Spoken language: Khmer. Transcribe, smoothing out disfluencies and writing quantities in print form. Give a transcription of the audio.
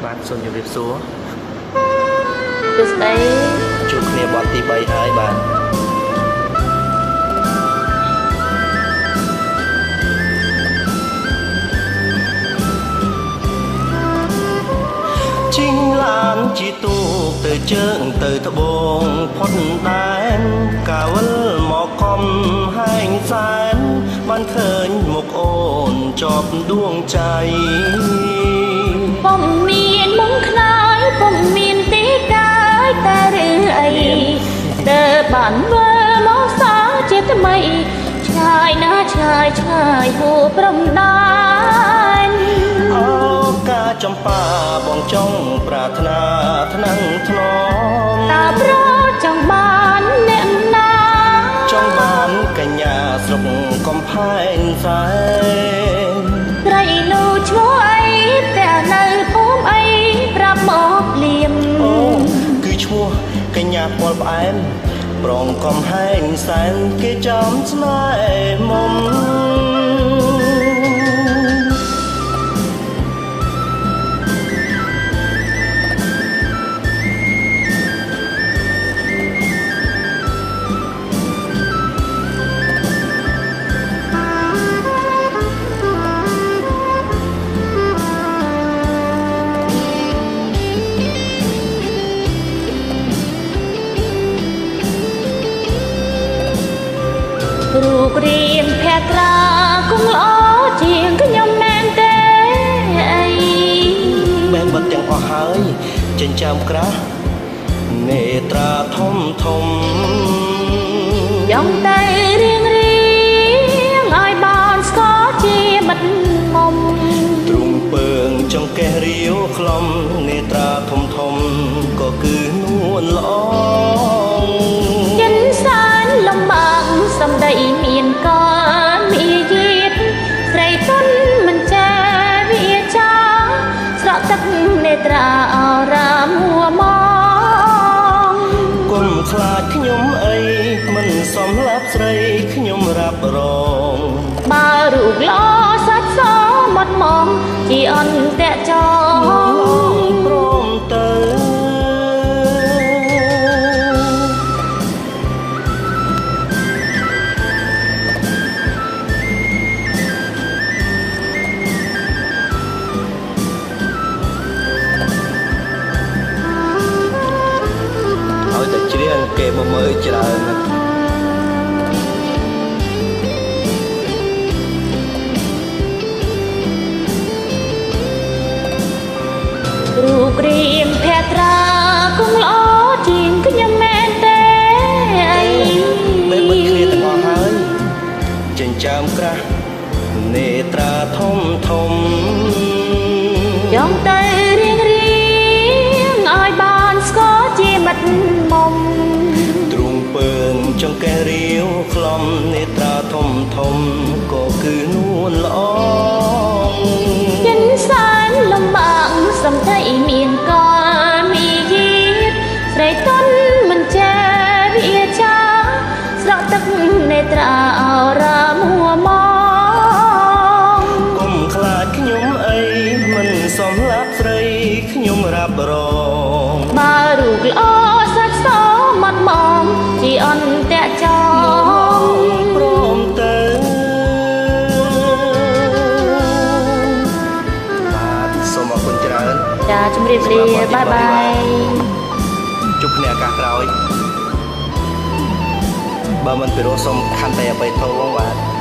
បាទសូមជម្រាបសួរទស្សនីជួបគ្នាបទទី3ហើយបាទជីងឡានជីទូកទៅជើងទៅត្បូងផុតដែនកាវលមកខំហែងសែនបានឃើញមុខអូនជាប់ដួងใจពុំមានមុខខ្នើយពុំមានទីកាយតែឬអីទើបបានវើមកសោជាថ្មីឆ្ងាយណាស់ឆ្ងាយឆ្ងាយហួព្រំដែនអូកាចំប៉ាបងចង់ប្រាថ្នាថ្នាំងថ្នមតើប្រចង់បានអ្នកណាចង់បានកញ្ញាស្រុកកំផែងសែនត្រីនោះឈ្មោះអីតែនៅភូមិអីប្រាប់មកលៀមអូគឺឈ្មោះកញ្ញាពលផ្អែមប្រងកំហែងសែនគេចាំស្នេហ៍មុំរូបរាងភក្រាគង់ល្អជាងខ្ញុំមែនទេអីបែបបាត់ទាំងអស់ហើយចិញ្ចើមក្រាស់នេត្រាធំធំយ៉ាងតែរៀងឲ្យបានស្គាល់ជាមិត្តមុំទ្រុងពើងចង្កេះរាវខ្លំនេត្រាធំធំក៏គឺនួនល្អចិនសានលំបាកសំដីមានកលមានយាតស្រីទុនមិនចាវាចាស្រក់ទឹកនេត្រាអរាមហួមងគុំខ្លាចខ្ញុំអីមិនសមលាប់ស្រីខ្ញុំរ៉ាប់រងបើរូបល្អសាច់សមាត់មកជាអន្តៈចងព្រមទៅឲ្យតែច្រៀងគេមកមើលច្រើនណាស់រូបរាងភក្រាគង់ល្អជាងខ្ញុំមែនទេអីបែបមិនគ្នាទាំងអស់ហើយចិញ្ចើមក្រាស់នេត្រាធំធំយ៉ាងតែរៀងឲ្យបានស្គាល់ជាមិត្តមុំទ្រុងពើងចង្កេះរាវខ្លំនេត្រាធំធំក៏គឺនួនល្អចិនសានលំបាកសំដីមានកលមានយាតស្រីទុនមិនចាវាចាស្រក់ទឹកនេត្រាអរាមហួមងគុំខ្លាចខ្ញុំអីមិនសមលាប់ស្រីខ្ញុំរ៉ាប់រងបើរូបល្អសាច់សមាត់មកជាអន្តៈចងព្រមទៅបាទសូមអរគុណច្រើនចាជម្រាបលាបាយបាយជួបគ្នាឱកាសក្រោយបើមិនពិរោះសូមខន្តីអភ័យទោសបាទ